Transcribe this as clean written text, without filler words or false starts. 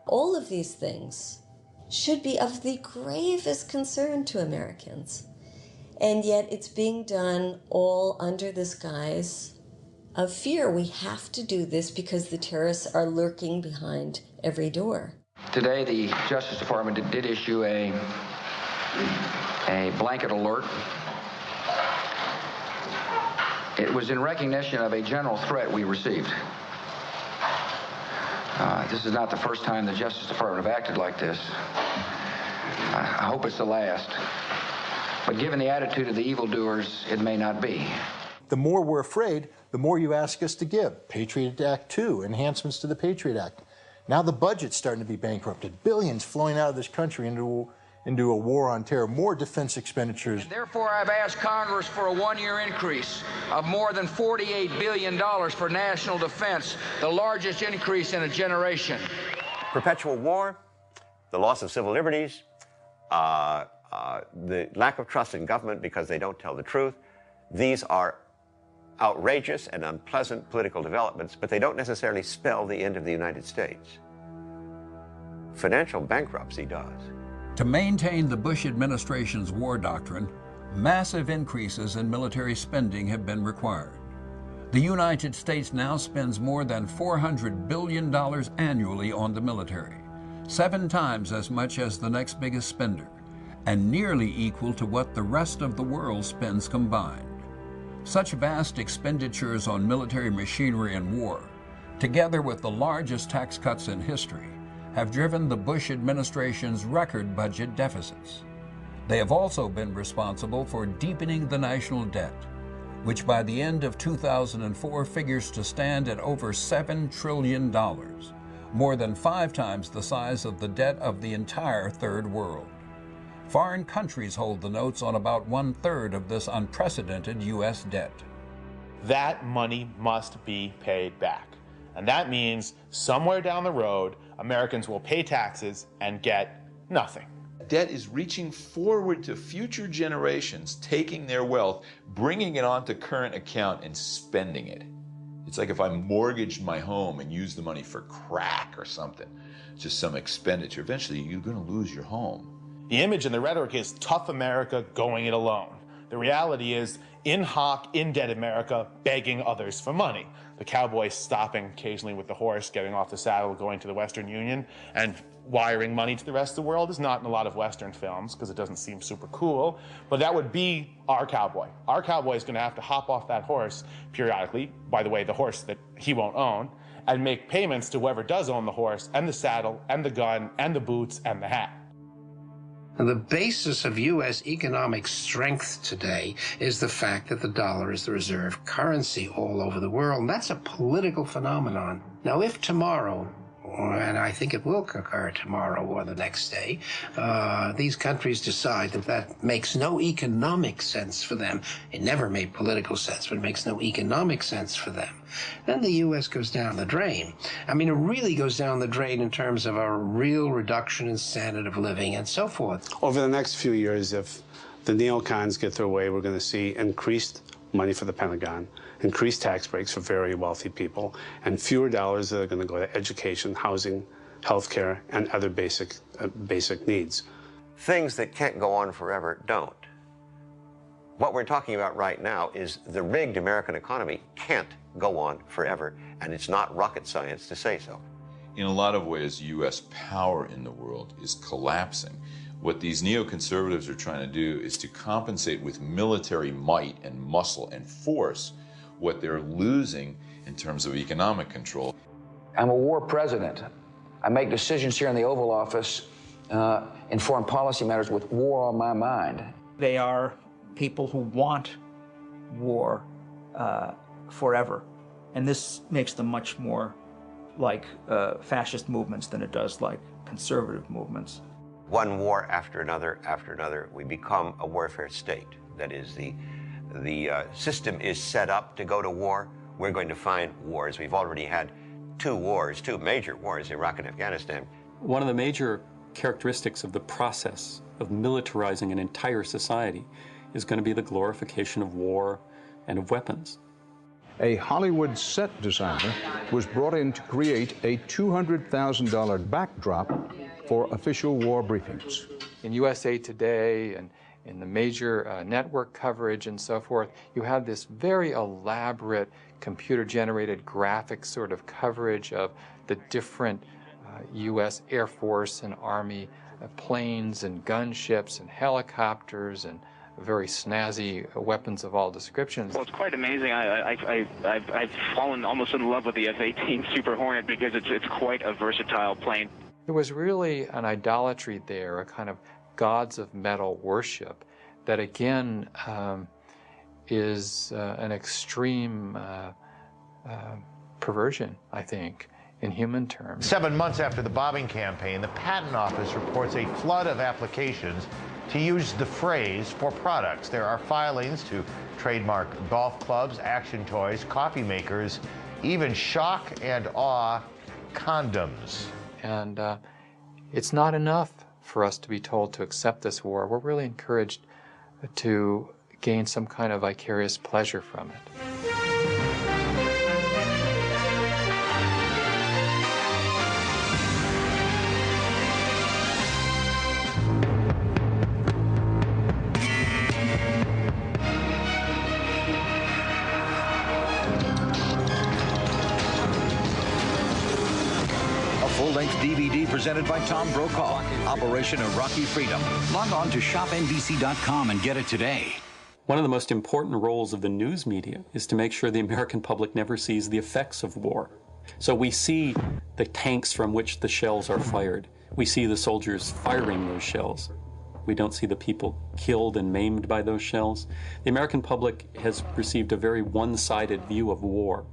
All of these things should be of the gravest concern to Americans. And yet it's being done all under this guise of fear. We have to do this because the terrorists are lurking behind every door. Today, the Justice Department did issue a blanket alert. It was in recognition of a general threat we received. This is not the first time the Justice Department have acted like this. I hope it's the last. But given the attitude of the evildoers, it may not be. The more we're afraid, the more you ask us to give. Patriot Act 2, enhancements to the Patriot Act. Now the budget's starting to be bankrupted. Billions flowing out of this country into a war on terror. More defense expenditures. And therefore, I've asked Congress for a one-year increase of more than $48 billion for national defense, the largest increase in a generation. Perpetual war, the loss of civil liberties, the lack of trust in government because they don't tell the truth. These are outrageous and unpleasant political developments, but they don't necessarily spell the end of the United States. Financial bankruptcy does. To maintain the Bush administration's war doctrine, massive increases in military spending have been required. The United States now spends more than $400 billion annually on the military, 7 times as much as the next biggest spender, and nearly equal to what the rest of the world spends combined. Such vast expenditures on military machinery and war, together with the largest tax cuts in history, have driven the Bush administration's record budget deficits. They have also been responsible for deepening the national debt, which by the end of 2004 figures to stand at over $7 trillion, more than 5 times the size of the debt of the entire Third World. Foreign countries hold the notes on about 1/3 of this unprecedented U.S. debt. That money must be paid back. And that means somewhere down the road, Americans will pay taxes and get nothing. Debt is reaching forward to future generations, taking their wealth, bringing it onto current account and spending it. It's like if I mortgaged my home and used the money for crack or something, just some expenditure. Eventually, you're going to lose your home. The image and the rhetoric is tough America going it alone. The reality is in hoc, in-debt America begging others for money. The cowboy stopping occasionally with the horse, getting off the saddle, going to the Western Union, and wiring money to the rest of the world is not in a lot of Western films because it doesn't seem super cool, but that would be our cowboy. Our cowboy is going to have to hop off that horse periodically, by the way, the horse that he won't own, and make payments to whoever does own the horse, and the saddle, and the gun, and the boots, and the hat. The basis of U.S. economic strength today is the fact that the dollar is the reserve currency all over the world. And that's a political phenomenon. Now, if tomorrow, and I think it will occur tomorrow or the next day, these countries decide that that makes no economic sense for them. It never made political sense, but it makes no economic sense for them. Then the U.S. goes down the drain. I mean, it really goes down the drain in terms of a real reduction in standard of living and so forth. Over the next few years, if the neocons get their way, we're going to see increased money for the Pentagon, increased tax breaks for very wealthy people, and fewer dollars that are going to go to education, housing, healthcare, and other basic needs. Things that can't go on forever don't. What we're talking about right now is the rigged American economy can't go on forever, and it's not rocket science to say so. In a lot of ways, U.S. power in the world is collapsing. What these neoconservatives are trying to do is to compensate with military might and muscle and force what they're losing in terms of economic control. I'm a war president. I make decisions here in the Oval Office in foreign policy matters with war on my mind. They are people who want war forever. And this makes them much more like fascist movements than it does like conservative movements. One war after another, we become a warfare state. That is, the system is set up to go to war. We're going to find wars. We've already had 2 wars, 2 major wars, Iraq and Afghanistan. One of the major characteristics of the process of militarizing an entire society is going to be the glorification of war and of weapons. a Hollywood set designer was brought in to create a $200,000 backdrop for official war briefings. In USA Today and in the major network coverage and so forth, you have this very elaborate computer-generated graphic sort of coverage of the different U.S. Air Force and Army planes and gunships and helicopters and very snazzy weapons of all descriptions. Well, it's quite amazing. I've fallen almost in love with the F-18 Super Hornet because it's quite a versatile plane. There was really an idolatry there, a kind of gods of metal worship that again is an extreme perversion, I think, in human terms. 7 months after the bombing campaign, the Patent Office reports a flood of applications to use the phrase for products. There are filings to trademark golf clubs, action toys, coffee makers, even shock and awe condoms. And it's not enough for us to be told to accept this war. We're really encouraged to gain some kind of vicarious pleasure from it. Full-length DVD presented by Tom Brokaw, Operation Iraqi Freedom. Log on to shopnbc.com and get it today. One of the most important roles of the news media is to make sure the American public never sees the effects of war. So we see the tanks from which the shells are fired. We see the soldiers firing those shells. We don't see the people killed and maimed by those shells. The American public has received a very one-sided view of war.